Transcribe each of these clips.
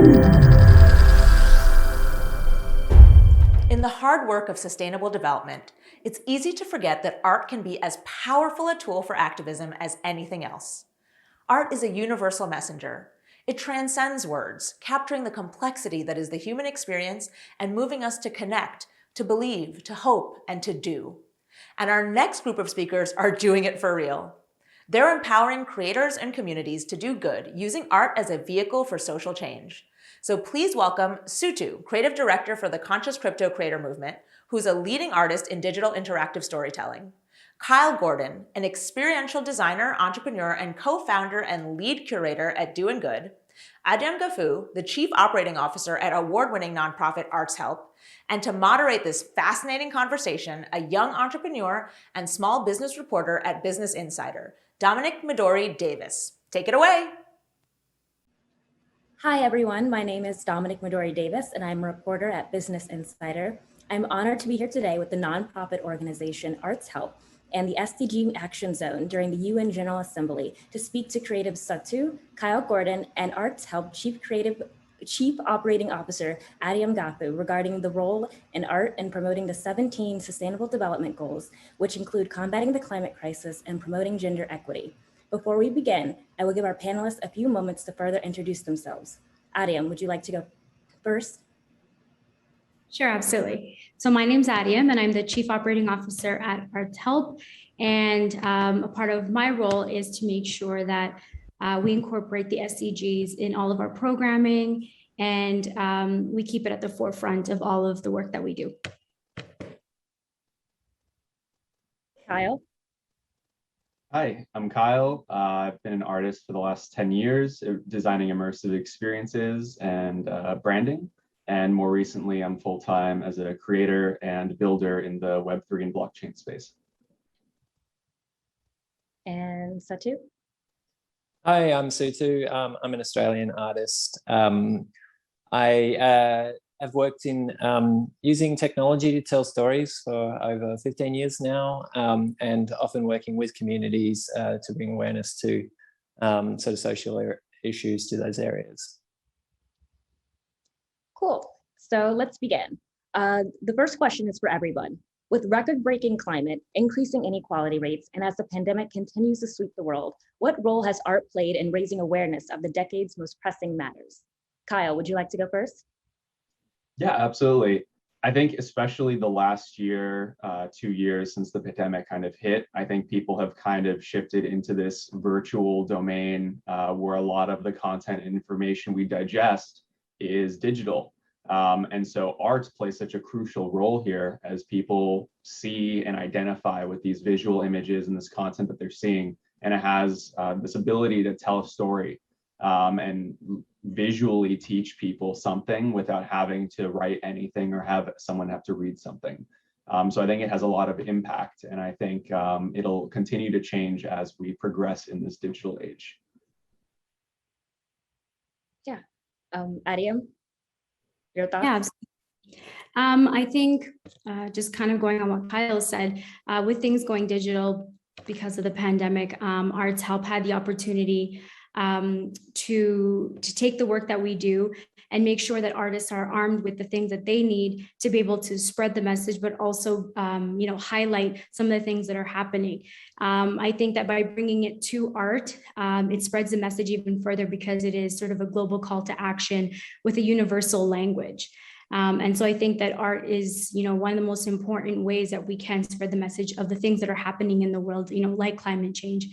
In the hard work of sustainable development, it's easy to forget that art can be as powerful a tool for activism as anything else. Art is a universal messenger. It transcends words, capturing the complexity that is the human experience and moving us to connect, to believe, to hope, and to do. And our next group of speakers are doing it for real. They're empowering creators and communities to do good using art as a vehicle for social change. So please welcome Sutu, Creative Director for the Conscious Crypto Creator Movement, who's a leading artist in digital interactive storytelling. Kyle Gordon, an experiential designer, entrepreneur, and co-founder and lead curator at Doing Good. Adem Gafu, the Chief Operating Officer at award-winning nonprofit Arts Help. And to moderate this fascinating conversation, a young entrepreneur and small business reporter at Business Insider, Dominic Midori Davis. Take it away. Hi, everyone. My name is Dominic Midori Davis, and I'm a reporter at Business Insider. I'm honored to be here today with the nonprofit organization Arts Help and the SDG Action Zone during the UN General Assembly to speak to creatives Satu, Kyle Gordon, and Arts Help Chief Operating Officer Adem Gafu regarding the role in art in promoting the 17 Sustainable Development Goals, which include combating the climate crisis and promoting gender equity. Before we begin, I will give our panelists a few moments to further introduce themselves. Adem, would you like to go first? Sure, absolutely. So my name's Adem, and I'm the Chief Operating Officer at Arts Help. And a part of my role is to make sure that we incorporate the SDGs in all of our programming, and we keep it at the forefront of all of the work that we do. Kyle? Hi, I'm Kyle. I've been an artist for the last 10 years, designing immersive experiences and branding. And more recently, I'm full-time as a creator and builder in the Web3 and blockchain space. And Satu? Hi, I'm Sutu. I'm an Australian artist. I have worked in using technology to tell stories for over 15 years now, and often working with communities to bring awareness to sort of social issues to those areas. Cool. So let's begin. The first question is for everyone. With record-breaking climate, increasing inequality rates, and as the pandemic continues to sweep the world, what role has art played in raising awareness of the decade's most pressing matters? Kyle, would you like to go first? Yeah, absolutely. I think especially the last year, 2 years since the pandemic kind of hit, I think people have kind of shifted into this virtual domain where a lot of the content and information we digest is digital. And so art plays such a crucial role here as people see and identify with these visual images and this content that they're seeing. And it has this ability to tell a story and visually teach people something without having to write anything or have someone have to read something. So I think it has a lot of impact, and I think it'll continue to change as we progress in this digital age. Yeah. Adem, your thoughts? Yeah, I think just kind of going on what Kyle said, with things going digital because of the pandemic, Arts Help had the opportunity to take the work that we do and make sure that artists are armed with the things that they need to be able to spread the message, but also, highlight some of the things that are happening. I think that by bringing it to art, it spreads the message even further because it is sort of a global call to action with a universal language. And so I think that art is, one of the most important ways that we can spread the message of the things that are happening in the world, like climate change.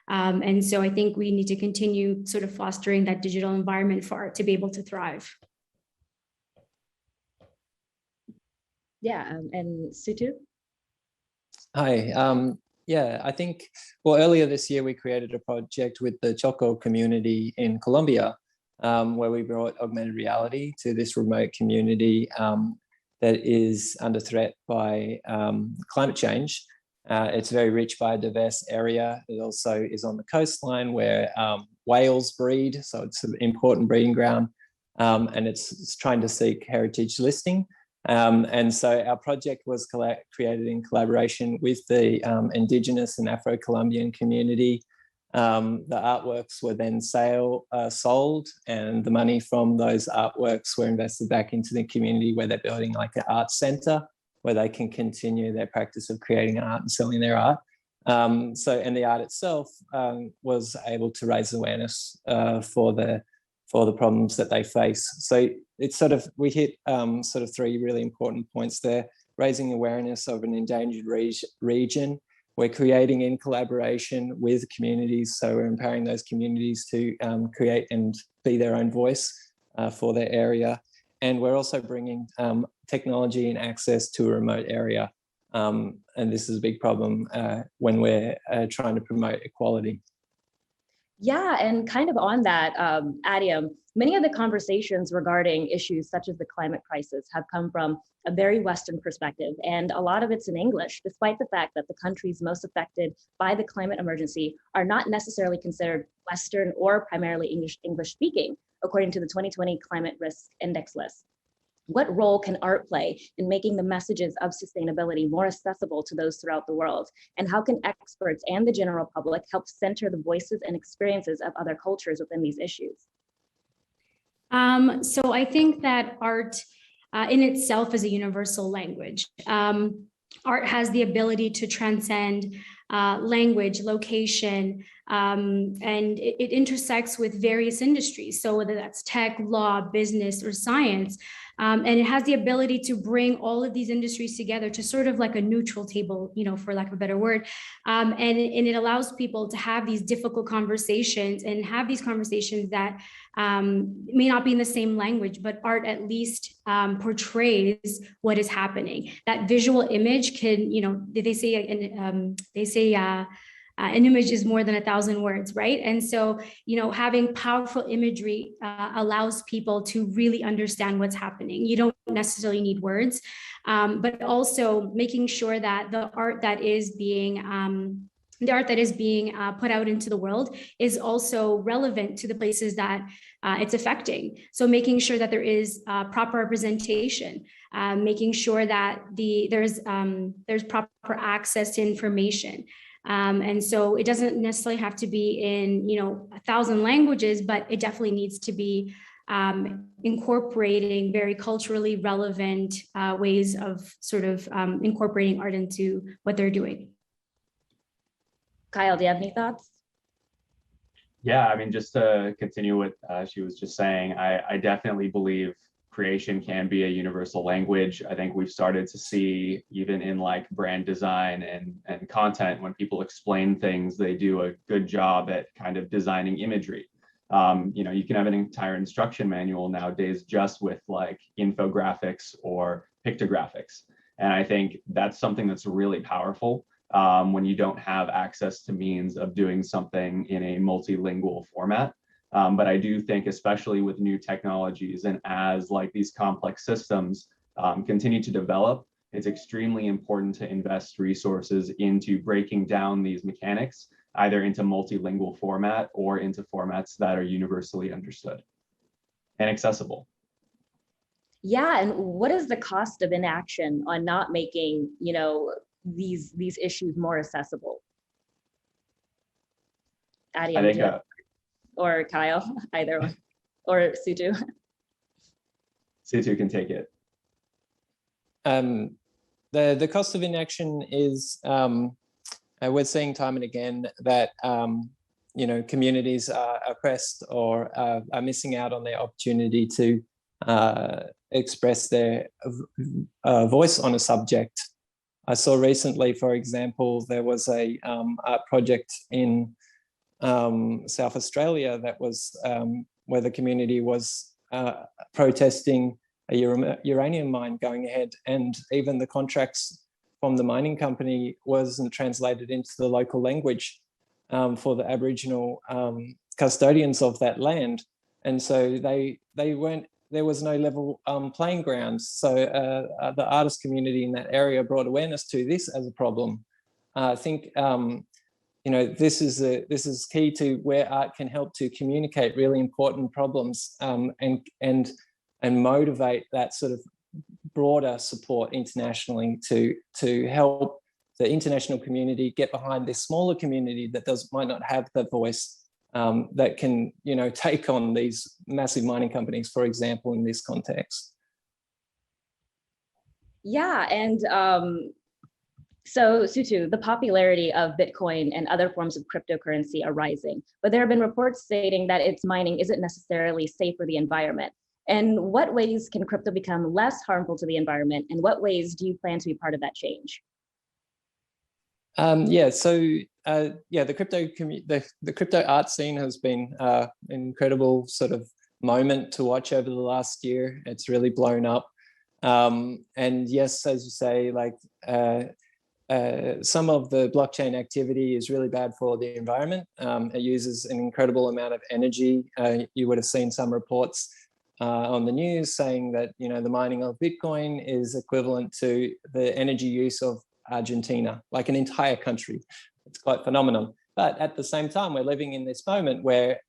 And so I think we need to continue sort of fostering that digital environment for art to be able to thrive. Yeah, and Sutu? Hi. Yeah, I think, earlier this year, we created a project with the Choco community in Colombia, where we brought augmented reality to this remote community that is under threat by climate change. It's very rich biodiverse area. It also is on the coastline where whales breed, so it's an important breeding ground, and it's trying to seek heritage listing. And so our project was created in collaboration with the Indigenous and Afro-Colombian community The artworks were then sold, and the money from those artworks were invested back into the community, where they're building like an art center where they can continue their practice of creating art and selling their art. And the art itself was able to raise awareness for the problems that they face. So it's sort of, we hit sort of three really important points there: raising awareness of an endangered region. We're creating in collaboration with communities, so we're empowering those communities to create and be their own voice for their area. And we're also bringing technology and access to a remote area. And this is a big problem when we're trying to promote equality. Yeah, and kind of on that, Adiam, many of the conversations regarding issues such as the climate crisis have come from a very Western perspective, and a lot of it's in English, despite the fact that the countries most affected by the climate emergency are not necessarily considered Western or primarily English speaking, according to the 2020 Climate Risk Index list. What role can art play in making the messages of sustainability more accessible to those throughout the world? And how can experts and the general public help center the voices and experiences of other cultures within these issues? So I think that art in itself is a universal language. Art has the ability to transcend language, location, and it intersects with various industries. So whether that's tech, law, business, or science, and it has the ability to bring all of these industries together to sort of like a neutral table, you know, for lack of a better word. And it allows people to have these difficult conversations and have these conversations that may not be in the same language, but art at least portrays what is happening. That visual image can, you know, they say an image is more than 1,000 words, right? And so, you know, having powerful imagery allows people to really understand what's happening. You don't necessarily need words, but also making sure that the art that is being put out into the world is also relevant to the places that it's affecting. So making sure that there is proper representation, making sure that there's proper access to information. And so it doesn't necessarily have to be in, you know, 1,000 languages, but it definitely needs to be incorporating very culturally relevant ways of sort of incorporating art into what they're doing. Kyle, do you have any thoughts? Yeah, I mean, just to continue what she was just saying, I definitely believe creation can be a universal language. I think we've started to see, even in like brand design and content, when people explain things, they do a good job at kind of designing imagery. You know, you can have an entire instruction manual nowadays just with like infographics or pictographics. And I think that's something that's really powerful when you don't have access to means of doing something in a multilingual format. But I do think, especially with new technologies and as like these complex systems continue to develop, it's extremely important to invest resources into breaking down these mechanics, either into multilingual format or into formats that are universally understood and accessible. Yeah, and what is the cost of inaction on not making, you know, these issues more accessible? Adiam, or Kyle, either one, or Sutu. Sutu can take it. The cost of inaction is, we're seeing time and again that, you know, communities are oppressed or are missing out on their opportunity to express their voice on a subject. I saw recently, for example, there was a art project in South Australia that was where the community was protesting a uranium mine going ahead, and even the contracts from the mining company wasn't translated into the local language for the Aboriginal custodians of that land, and so they weren't. There was no level playing grounds. So the artist community in that area brought awareness to this as a problem. I think you know, this is key to where art can help to communicate really important problems and motivate that sort of broader support internationally to help the international community get behind this smaller community that might not have the voice that can, take on these massive mining companies, for example, in this context. Yeah, and so Sutu, the popularity of Bitcoin and other forms of cryptocurrency are rising, but there have been reports stating that its mining isn't necessarily safe for the environment. In what ways can crypto become less harmful to the environment, and what ways do you plan to be part of that change? The crypto art scene has been an incredible sort of moment to watch over the last year. It's really blown up. And yes, as you say, like some of the blockchain activity is really bad for the environment. It uses an incredible amount of energy. You would have seen some reports on the news saying that, the mining of Bitcoin is equivalent to the energy use of Argentina, like an entire country. It's quite phenomenal. But at the same time, we're living in this moment where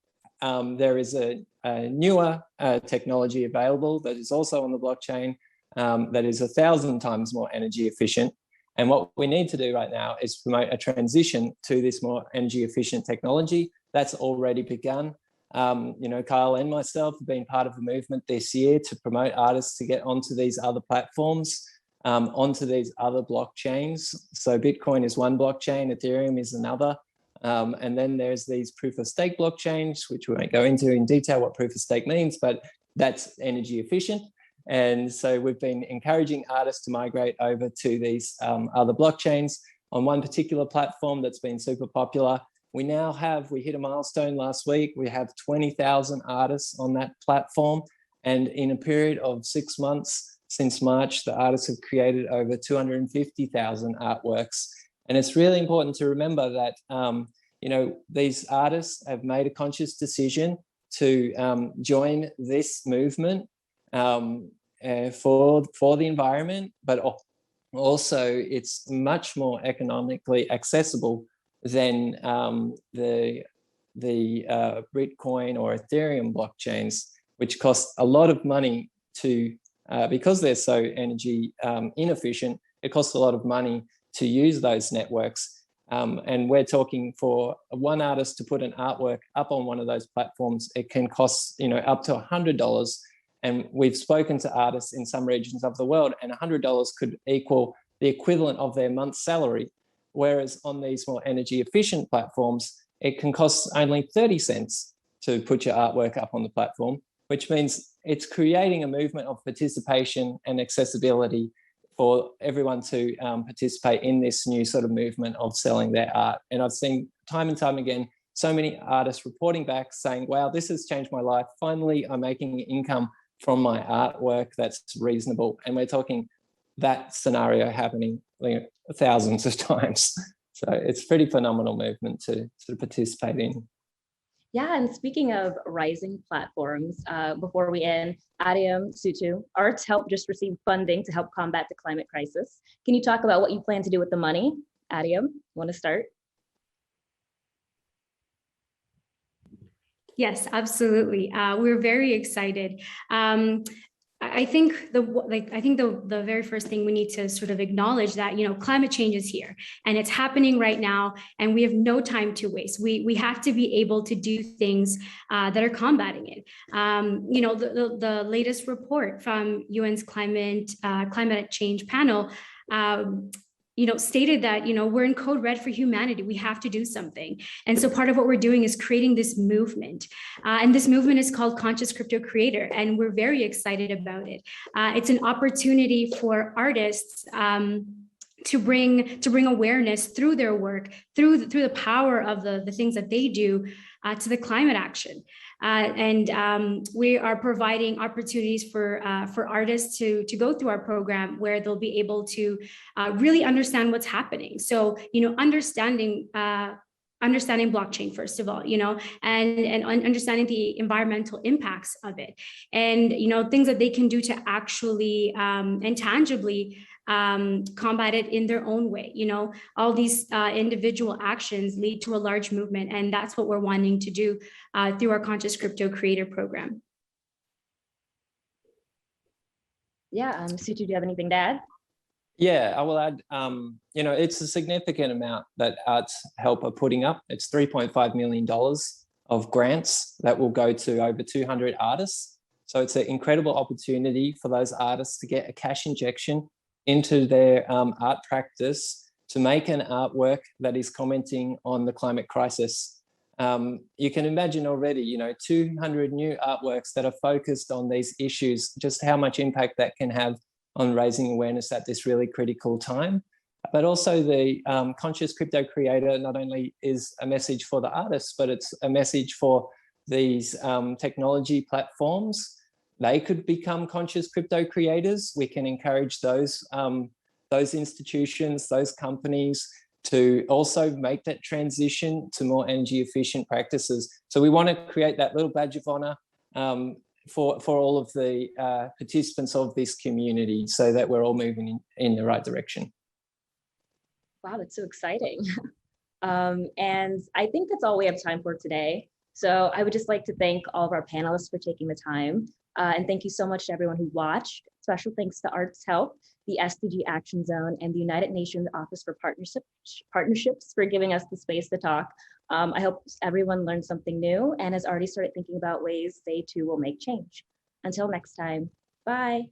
there is a newer technology available that is also on the blockchain that is 1,000 times more energy efficient. And what we need to do right now is promote a transition to this more energy efficient technology. That's already begun. Kyle and myself have been part of the movement this year to promote artists to get onto these other platforms, onto these other blockchains. So Bitcoin is one blockchain, Ethereum is another. And then there's these proof of stake blockchains, which we won't go into in detail what proof of stake means, but that's energy efficient. And so we've been encouraging artists to migrate over to these other blockchains. On one particular platform that's been super popular, we hit a milestone last week. We have 20,000 artists on that platform. And in a period of 6 months since March, the artists have created over 250,000 artworks. And it's really important to remember that, these artists have made a conscious decision to join this movement for the environment, but also it's much more economically accessible than the Bitcoin or Ethereum blockchains, which cost a lot of money to, because they're so energy inefficient, it costs a lot of money to use those networks. And we're talking for one artist to put an artwork up on one of those platforms, it can cost up to $100. And we've spoken to artists in some regions of the world, and $100 could equal the equivalent of their month's salary. Whereas on these more energy efficient platforms, it can cost only 30 cents to put your artwork up on the platform, which means it's creating a movement of participation and accessibility for everyone to participate in this new sort of movement of selling their art. And I've seen time and time again, so many artists reporting back saying, wow, this has changed my life. Finally, I'm making income from my artwork that's reasonable. And we're talking that scenario happening thousands of times. So it's a pretty phenomenal movement to participate in. Yeah, and speaking of rising platforms, before we end, Adiam, Sutu, Arts Help just received funding to help combat the climate crisis. Can you talk about what you plan to do with the money? Adiam, want to start? Yes, absolutely. We're very excited. I think the very first thing we need to sort of acknowledge that climate change is here and it's happening right now, and we have no time to waste. We have to be able to do things that are combating it. The latest report from UN's climate change panel stated that, we're in code red for humanity. We have to do something. And so part of what we're doing is creating this movement. And this movement is called Conscious Crypto Creator. And we're very excited about it. It's an opportunity for artists to bring awareness through their work, through the power of the things that they do to the climate action. And we are providing opportunities for artists to go through our program where they'll be able to really understand what's happening. So, understanding blockchain, first of all, and understanding the environmental impacts of it, and, things that they can do to actually and tangibly combat it in their own way. All these individual actions lead to a large movement, and that's what we're wanting to do through our Conscious Crypto Creator program. Yeah, Sutu, do you have anything to add? Yeah, I will add, it's a significant amount that Arts Help are putting up. It's $3.5 million of grants that will go to over 200 artists. So it's an incredible opportunity for those artists to get a cash injection into their art practice to make an artwork that is commenting on the climate crisis. You can imagine already, 200 new artworks that are focused on these issues, just how much impact that can have on raising awareness at this really critical time. But also the conscious crypto creator not only is a message for the artists, but it's a message for these technology platforms. They could become conscious crypto creators. We can encourage those institutions, those companies to also make that transition to more energy efficient practices. So we want to create that little badge of honor for all of the participants of this community so that we're all moving in the right direction. Wow, that's so exciting. And I think that's all we have time for today. So I would just like to thank all of our panelists for taking the time. And thank you so much to everyone who watched. Special thanks to Arts Help, the SDG Action Zone, and the United Nations Office for Partnerships for giving us the space to talk. I hope everyone learned something new and has already started thinking about ways they too will make change. Until next time, bye.